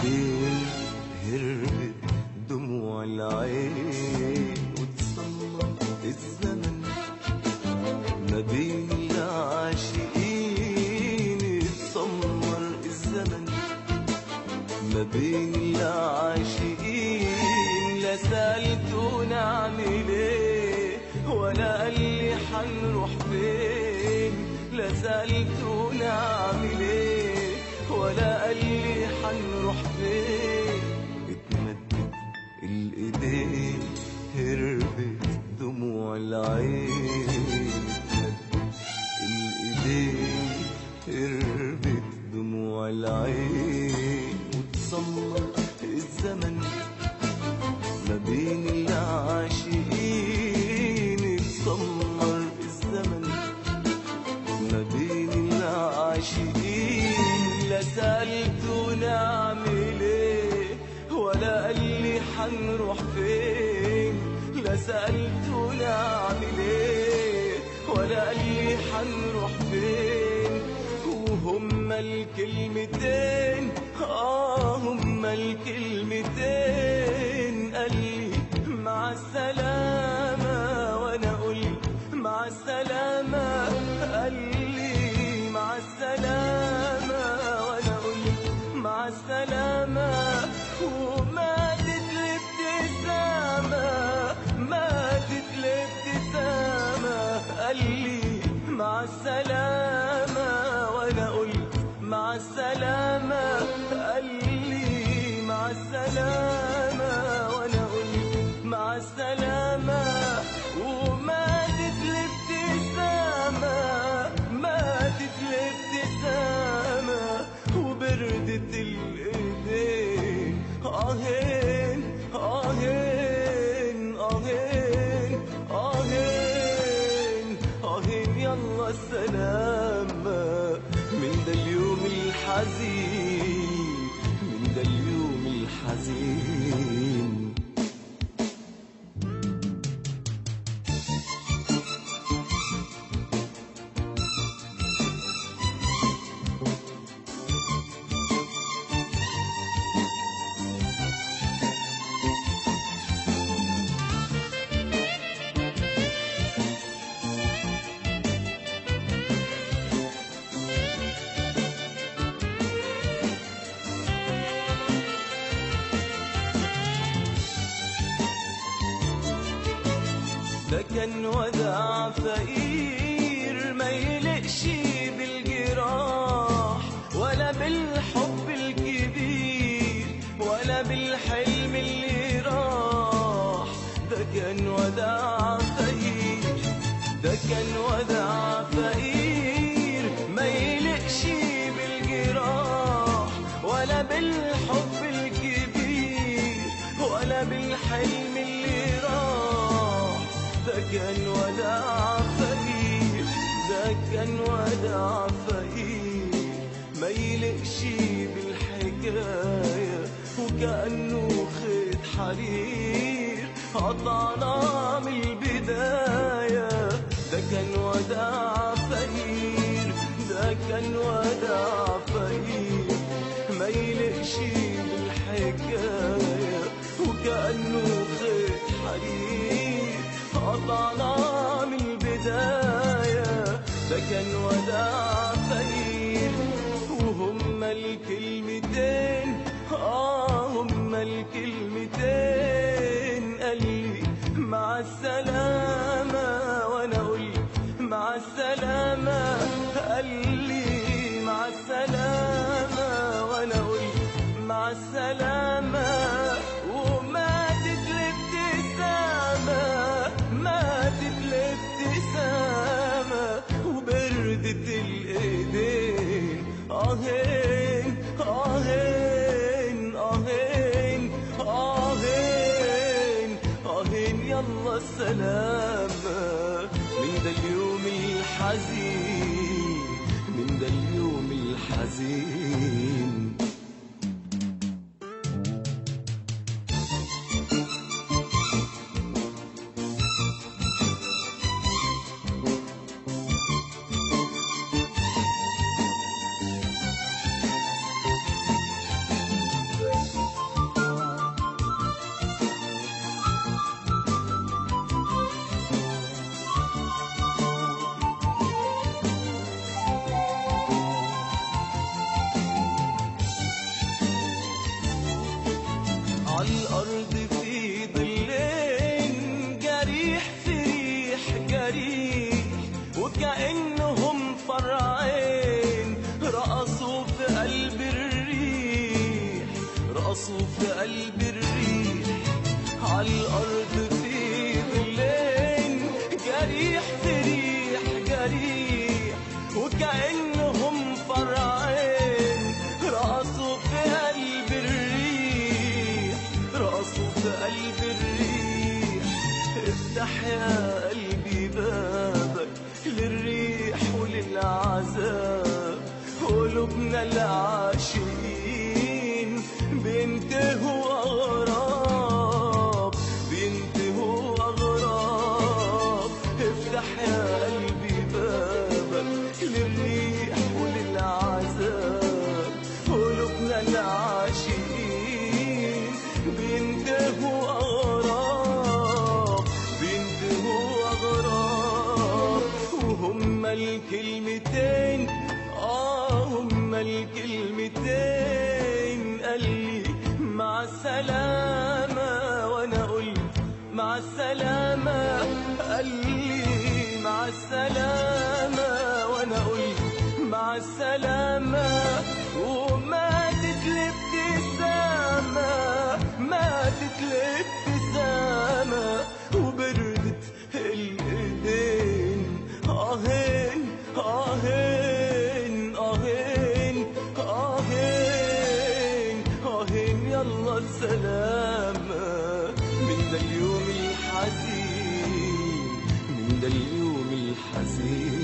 الايدين هربت دموع العين، وتصمم الزمن ما بين العاشقين. اتسمر الزمن ما بين العاشقين، لا سألته نعمل ايه ولا قال لي حنروح فين. لا سألته نعمل ايه ولا قال لي حنروح فين. اتمدت الايدين هربت دموع العين، اتمدت الايدين هربت دموع العين، وتصمر الزمن ما بين العاشقين. اتسمر الزمن ما بين العاشقين، لا سألته نعمل ايه ولا قال لي حنروح فين. لا سألته نعمل ايه ولا قال لي حنروح فين. وهما الكلمتين هما الكلمتين، قال لي مع السلامة وانا قلت مع السلامة. قال لي مع السلامة وانا قلت مع السلامة. وماتت الابتسامة ماتت الابتسامة. قال لي مع السلامة وانا قلت مع السلامة. قال لي مع السلامة وانا قلت مع السلامة. وماتت الابتسامة ماتت الابتسامة، وبردت الايدين آهين آهين آهين آهين آهين. يلا السلامة من ده اليوم الحزين، من ده اليوم الحزين. ده كان وداع فقير ما يلقش بالجراح ولا بالحب الكبير ولا بالحلم اللي راح. ده كان وداع فقير، ده كان وداع فقير ما يلقش بالجراح ولا بالحب الكبير ولا بالحلم اللي راح. ده كان وداع فقير، ده كان وداع فقير ما يلقش بالحكاية، وكأنه خيط حرير قطعنا من البداية. ده كان وداع فقير، ده كان وداع فقير ما يلقش بالحكاية، وكأنه خيط حرير قطعنا من البداية. ده كان وداع فقير. وهما الكلمتين هما الكلمتين، قال لي مع السلامة وانا قلت مع السلامة. قال لي مع السلامة وانا قلت مع السلامة. وماتت الابتسامة ماتت الابتسامة، وبردت الايدين آهين آهين آهين آهين آهين. يلا السلامة من ده اليوم الحزين، من ده اليوم الحزين. رقصوا في قلب الريح، رقصوا في قلب الريح، عالأرض في ظلين جريح في ريح جريح، وكأنهم فرعين رقصوا في قلب الريح، رقصوا في قلب الريح. افتح يا قلبي بابك للريح وللعذاب، قلوبنا العاشقين بينتهوا أغراب، بينتهوا أغراب. افتح يا قلبي بابك للريح وللعذاب، قلوبنا العاشقين بينتهوا أغراب، بينتهوا أغراب. وهما الكلمتين هما الكلمتين قال لي مع السلامة، وانا قلت مع السلامة. قال لي مع السلامة، وانا قلت مع السلامة. وماتت الابتسامة، ماتت الابتسامة، وبردت الايدين. آهين آهين آهين آهين آهين، يلا السلامة من ده اليوم الحزين، من ده اليوم الحزين.